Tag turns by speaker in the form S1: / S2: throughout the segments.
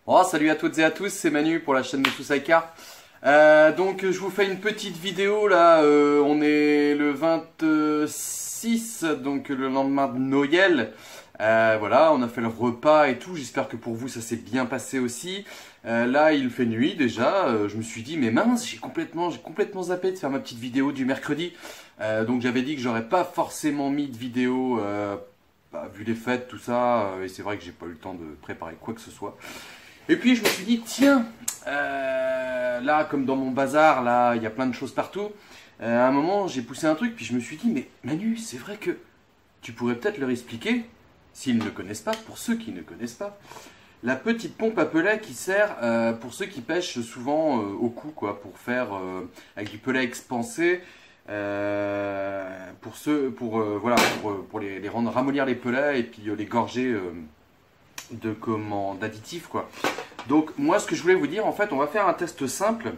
S1: Oh, salut à toutes et à tous, c'est Manu pour la chaîne de Sousaïkar. Donc je vous fais une petite vidéo là, on est le 26, donc le lendemain de Noël. Voilà, on a fait le repas et tout, j'espère que pour vous ça s'est bien passé aussi. Là il fait nuit déjà, je me suis dit mais mince, j'ai complètement zappé de faire ma petite vidéo du mercredi. Donc j'avais dit que j'aurais pas forcément mis de vidéo, vu les fêtes, tout ça, et c'est vrai que j'ai pas eu le temps de préparer quoi que ce soit. Et puis je me suis dit, tiens, là comme dans mon bazar, là il y a plein de choses partout. À un moment j'ai poussé un truc, puis je me suis dit, mais Manu, c'est vrai que tu pourrais peut-être leur expliquer, s'ils ne connaissent pas, pour ceux qui ne connaissent pas, la petite pompe à pelet qui sert pour ceux qui pêchent souvent au cou, quoi, pour faire avec du pelet expansé. Pour les rendre ramollir les pelets et puis les gorger d'additifs, quoi. Donc moi ce que je voulais vous dire, en fait on va faire un test simple.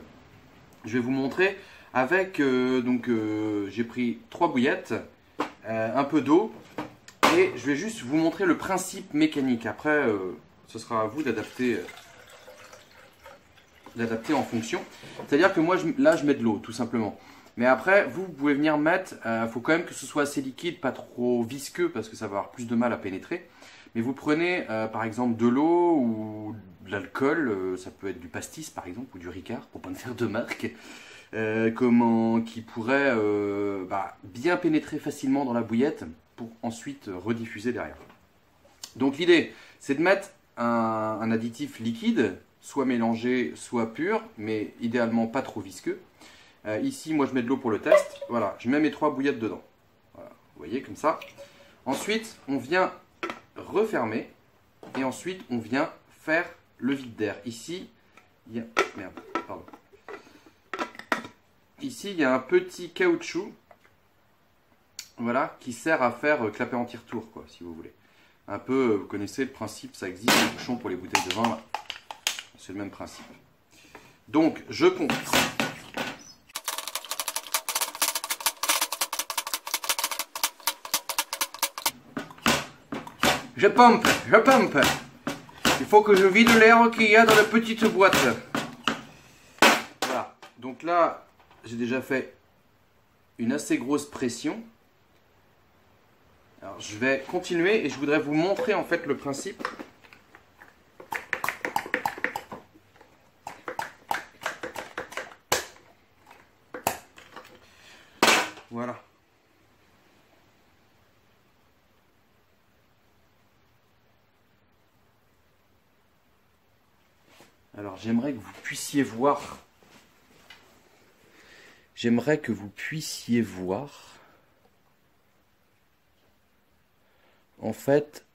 S1: Je vais vous montrer avec j'ai pris 3 bouillettes, un peu d'eau, et je vais juste vous montrer le principe mécanique. Après ce sera à vous d'adapter en fonction. C'est à dire que moi là je mets de l'eau tout simplement. Mais après, vous pouvez venir mettre, faut quand même que ce soit assez liquide, pas trop visqueux, parce que ça va avoir plus de mal à pénétrer. Mais vous prenez par exemple de l'eau ou de l'alcool, ça peut être du pastis par exemple, ou du Ricard, pour pas me faire de marque, qui pourrait bien pénétrer facilement dans la bouillette, pour ensuite rediffuser derrière. Donc l'idée, c'est de mettre un additif liquide, soit mélangé, soit pur, mais idéalement pas trop visqueux. Ici, moi je mets de l'eau pour le test. Voilà, je mets mes 3 bouillettes dedans. Voilà, vous voyez comme ça. Ensuite, on vient refermer et ensuite on vient faire le vide d'air. Ici, il y a Ici, il y a un petit caoutchouc, voilà, qui sert à faire clapper en tire-tour, quoi, si vous voulez. Un peu, vous connaissez le principe, ça existe, les bouchons pour les bouteilles de vin, c'est le même principe. Donc, je pompe. Je pompe. Il faut que je vide l'air qu'il y a dans la petite boîte. Voilà. Donc là, j'ai déjà fait une assez grosse pression. Alors, je vais continuer et je voudrais vous montrer en fait le principe. Voilà. Alors j'aimerais que vous puissiez voir. En fait,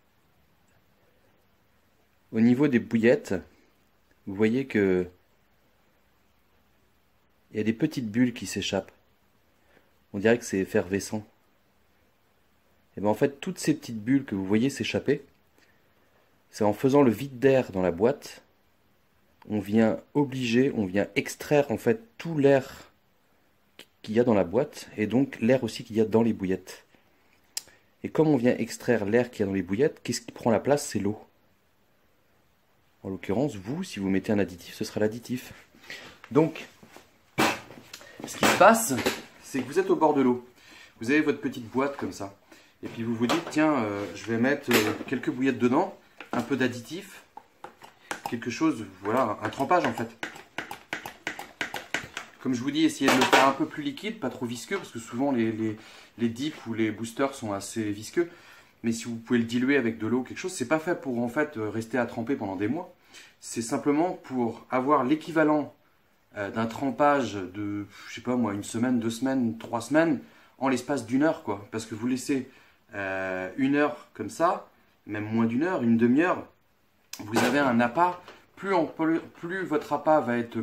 S1: au niveau des bouillettes, vous voyez que il y a des petites bulles qui s'échappent. On dirait que c'est effervescent. Et bien en fait, toutes ces petites bulles que vous voyez s'échapper, c'est en faisant le vide d'air dans la boîte. On vient extraire en fait tout l'air qu'il y a dans la boîte et donc l'air aussi qu'il y a dans les bouillettes. Et comme on vient extraire l'air qu'il y a dans les bouillettes, qu'est-ce qui prend la place? C'est l'eau. En l'occurrence, si vous mettez un additif, ce sera l'additif. Donc, ce qui se passe, c'est que vous êtes au bord de l'eau. Vous avez votre petite boîte comme ça. Et puis vous vous dites, tiens, je vais mettre quelques bouillettes dedans, un peu d'additif. Quelque chose, voilà, un trempage en fait. Comme je vous dis, essayez de le faire un peu plus liquide, pas trop visqueux, parce que souvent les dips ou les boosters sont assez visqueux. Mais si vous pouvez le diluer avec de l'eau ou quelque chose, c'est pas fait pour en fait rester à tremper pendant des mois. C'est simplement pour avoir l'équivalent d'un trempage de, je sais pas moi, 1 semaine, 2 semaines, 3 semaines, en l'espace d'1 heure, quoi. Parce que vous laissez 1 heure comme ça, même moins d'1 heure, une demi-heure, vous avez un appât, plus votre appât va être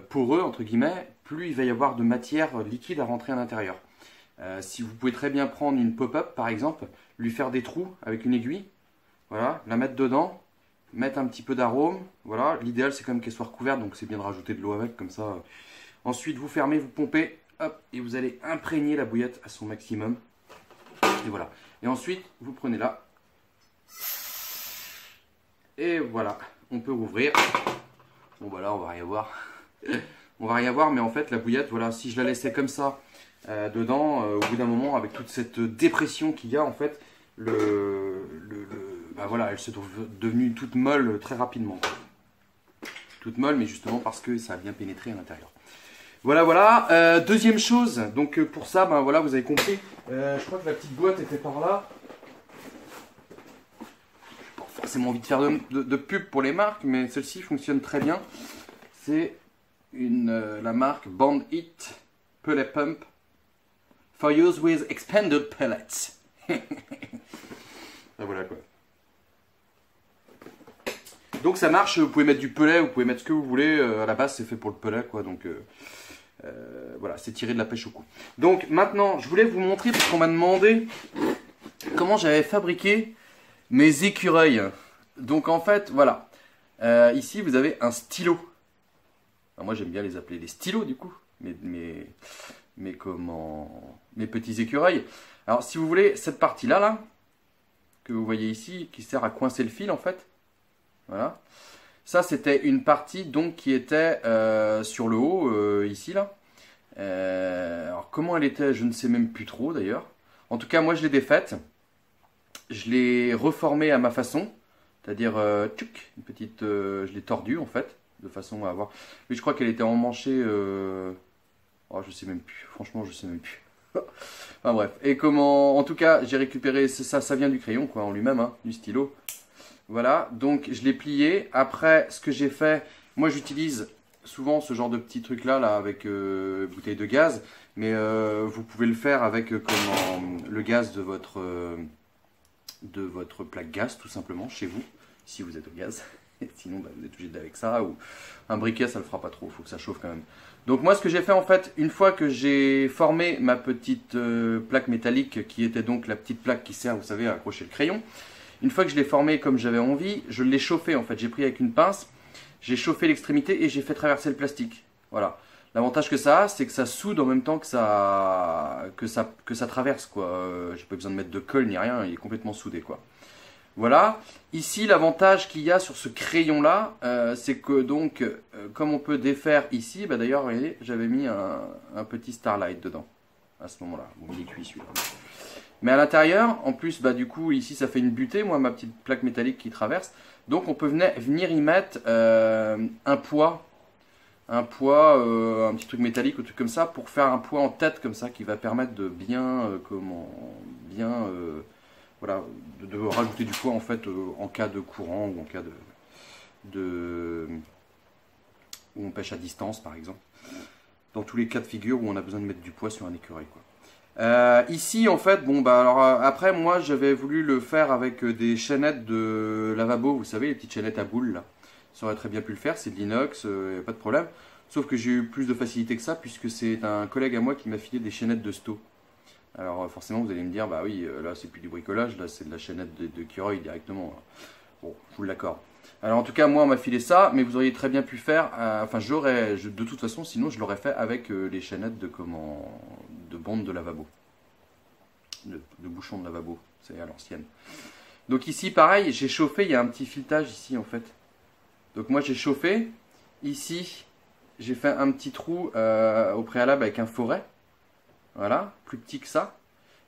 S1: poreux, entre guillemets, plus il va y avoir de matière liquide à rentrer à l'intérieur. Si vous pouvez très bien prendre une pop-up par exemple, lui faire des trous avec une aiguille, voilà, la mettre dedans, mettre un petit peu d'arôme, voilà, l'idéal c'est quand même qu'elle soit recouverte, donc c'est bien de rajouter de l'eau avec, comme ça. Ensuite vous fermez, vous pompez, hop, et vous allez imprégner la bouillette à son maximum. Et voilà. Et ensuite vous prenez là, Et voilà, on peut rouvrir. Bon bah là on va rien voir. On va rien voir, mais en fait la bouillette, voilà, si je la laissais comme ça dedans, au bout d'un moment, avec toute cette dépression qu'il y a, en fait, bah voilà, elle se trouve devenue toute molle très rapidement. Toute molle, mais justement parce que ça a bien pénétré à l'intérieur. Voilà, voilà. Deuxième chose, donc pour ça, ben voilà, vous avez compris. Je crois que la petite boîte était par là. J'ai pas forcément envie de faire de pub pour les marques, mais celle-ci fonctionne très bien. C'est la marque Bond It Pellet Pump for use with expanded pellets. Ah, voilà quoi. Donc ça marche, vous pouvez mettre du pellet, vous pouvez mettre ce que vous voulez. À la base c'est fait pour le pellet quoi, donc voilà, c'est tiré de la pêche au cou. Donc maintenant je voulais vous montrer, parce qu'on m'a demandé comment j'avais fabriqué mes écureuils. Donc en fait voilà, ici vous avez un stylo. Alors, moi j'aime bien les appeler les stylos du coup, mes petits écureuils. Alors si vous voulez, cette partie là, que vous voyez ici, qui sert à coincer le fil en fait, voilà. Ça c'était une partie donc qui était sur le haut, ici là. Alors comment elle était, je ne sais même plus trop d'ailleurs. En tout cas moi je l'ai défaite. Je l'ai reformée à ma façon. C'est-à-dire, une petite, je l'ai tordue en fait, de façon à avoir... Mais je crois qu'elle était emmanchée... Oh, je sais même plus, franchement je sais même plus. Enfin bref, et comment, en tout cas j'ai récupéré, ça vient du crayon quoi en lui-même, hein, du stylo. Voilà, donc je l'ai plié. Après ce que j'ai fait, moi j'utilise souvent ce genre de petits trucs là avec bouteille de gaz. Mais vous pouvez le faire avec le gaz de votre plaque gaz tout simplement chez vous, si vous êtes au gaz. Sinon bah, vous êtes obligé d'avec ça, ou un briquet ça le fera pas trop, il faut que ça chauffe quand même. Donc moi ce que j'ai fait en fait, une fois que j'ai formé ma petite plaque métallique qui était donc la petite plaque qui sert, vous savez, à accrocher le crayon, une fois que je l'ai formé comme j'avais envie, je l'ai chauffé en fait, j'ai pris avec une pince, j'ai chauffé l'extrémité et j'ai fait traverser le plastique. Voilà. L'avantage que ça a, c'est que ça soude en même temps que ça traverse quoi. J'ai pas besoin de mettre de colle ni rien, il est complètement soudé quoi. Voilà. Ici, l'avantage qu'il y a sur ce crayon-là, c'est que donc, comme on peut défaire ici, bah d'ailleurs, vous voyez, j'avais mis un petit Starlight dedans, à ce moment-là. Bon, il est cuit celui-là. Mais à l'intérieur, en plus, bah du coup, ici, ça fait une butée, moi, ma petite plaque métallique qui traverse. Donc, on peut venir y mettre un poids, un petit truc métallique ou truc comme ça, pour faire un poids en tête comme ça, qui va permettre de bien, voilà, de rajouter du poids en fait en cas de courant ou en cas où on pêche à distance par exemple. Dans tous les cas de figure où on a besoin de mettre du poids sur un écureuil quoi. Ici en fait, bon bah alors après moi j'avais voulu le faire avec des chaînettes de lavabo, vous savez les petites chaînettes à boules là. Ça aurait très bien pu le faire, c'est de l'inox, pas de problème. Sauf que j'ai eu plus de facilité que ça puisque c'est un collègue à moi qui m'a filé des chaînettes de Sto. Alors forcément vous allez me dire, bah oui, là c'est plus du bricolage, là c'est de la chaînette de Cureuil directement. Bon, je vous l'accorde. Alors en tout cas moi on m'a filé ça, mais vous auriez très bien pu faire, enfin de toute façon sinon je l'aurais fait avec les chaînettes de bande de lavabo. De bouchon de lavabo, c'est à l'ancienne. Donc ici pareil, j'ai chauffé, il y a un petit filetage ici en fait. Donc moi j'ai chauffé, ici j'ai fait un petit trou au préalable avec un forêt. Voilà, plus petit que ça.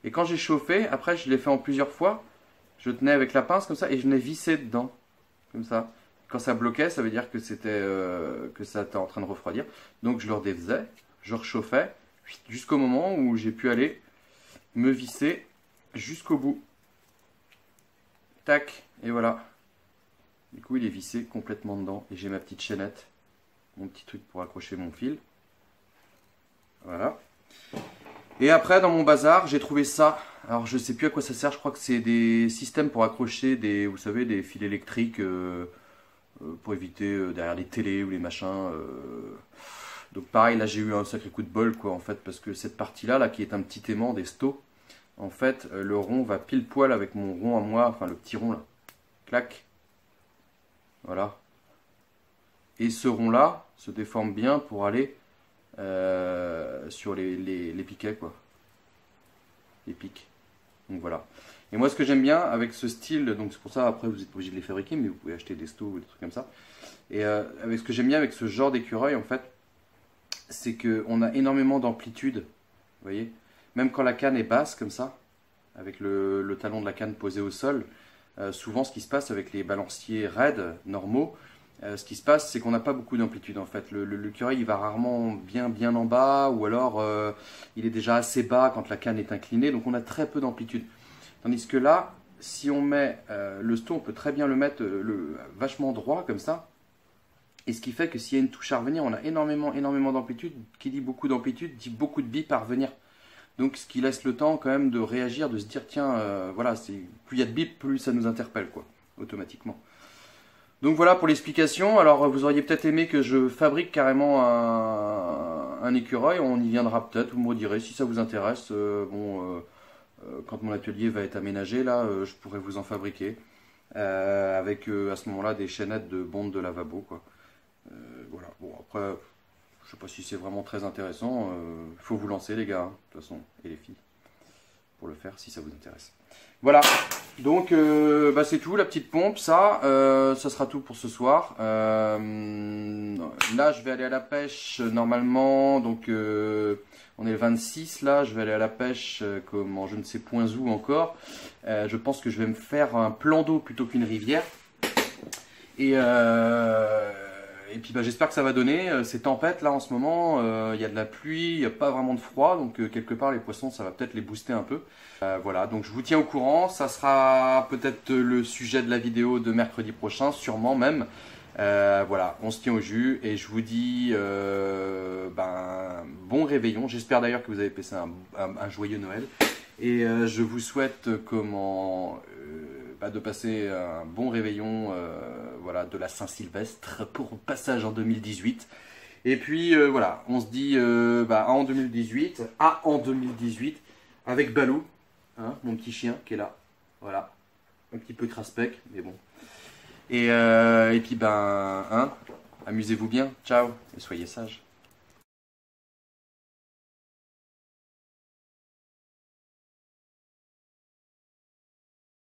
S1: Et quand j'ai chauffé, après je l'ai fait en plusieurs fois. Je tenais avec la pince comme ça et je venais visser dedans. Comme ça. Quand ça bloquait, ça veut dire que ça était en train de refroidir. Donc je le redéfaisais, je rechauffais jusqu'au moment où j'ai pu aller me visser jusqu'au bout. Tac, et voilà. Du coup il est vissé complètement dedans. Et j'ai ma petite chaînette, mon petit truc pour accrocher mon fil. Voilà. Et après dans mon bazar j'ai trouvé ça. Alors je sais plus à quoi ça sert, je crois que c'est des systèmes pour accrocher vous savez, des fils électriques pour éviter derrière les télés ou les machins. Donc pareil, là j'ai eu un sacré coup de bol quoi en fait, parce que cette partie là qui est un petit aimant des Sto, en fait le rond va pile poil avec mon rond à moi, enfin le petit rond là. Clac. Voilà. Et ce rond là se déforme bien pour aller sur les piquets quoi, les pics. Donc voilà. Et moi ce que j'aime bien avec ce style, donc c'est pour ça après vous êtes pas obligé de les fabriquer, mais vous pouvez acheter des stos ou des trucs comme ça. Et avec ce que j'aime bien avec ce genre d'écureuil en fait, c'est qu'on a énormément d'amplitude, vous voyez. Même quand la canne est basse comme ça, avec le talon de la canne posé au sol, souvent ce qui se passe avec les balanciers raides normaux, ce qui se passe c'est qu'on n'a pas beaucoup d'amplitude en fait. L'écureuil il va rarement bien en bas, ou alors il est déjà assez bas quand la canne est inclinée, donc on a très peu d'amplitude. Tandis que là, si on met le sto, on peut très bien le mettre vachement droit comme ça. Et ce qui fait que s'il y a une touche à revenir, on a énormément d'amplitude. Qui dit beaucoup d'amplitude, dit beaucoup de bips à revenir. Donc ce qui laisse le temps quand même de réagir, de se dire tiens, voilà, plus il y a de bips, plus ça nous interpelle, quoi, automatiquement. Donc voilà pour l'explication. Alors vous auriez peut-être aimé que je fabrique carrément un écureuil, on y viendra peut-être, vous me redirez si ça vous intéresse. Quand mon atelier va être aménagé, là, je pourrais vous en fabriquer. Avec à ce moment-là des chaînettes de bondes de lavabo, quoi. Voilà, bon après, je sais pas si c'est vraiment très intéressant, il faut vous lancer les gars, hein, de toute façon, et les filles, pour le faire si ça vous intéresse. Voilà, donc c'est tout, la petite pompe, ça sera tout pour ce soir. Là je vais aller à la pêche normalement, donc on est le 26 là, je vais aller à la pêche comme en je ne sais point où encore. Je pense que je vais me faire un plan d'eau plutôt qu'une rivière. Et puis j'espère que ça va donner. C'est tempête là en ce moment, il y a de la pluie, il n'y a pas vraiment de froid, donc quelque part les poissons ça va peut-être les booster un peu. Voilà, donc je vous tiens au courant, ça sera peut-être le sujet de la vidéo de mercredi prochain, sûrement même. Voilà, on se tient au jus et je vous dis bon réveillon. J'espère d'ailleurs que vous avez passé un joyeux Noël. Et je vous souhaite de passer un bon réveillon voilà, de la Saint-Sylvestre pour le passage en 2018. Et puis voilà, on se dit en 2018, avec Balou, hein, mon petit chien qui est là. Voilà, un petit peu crasse-bec, mais bon. Et puis amusez-vous bien, ciao, et soyez sages.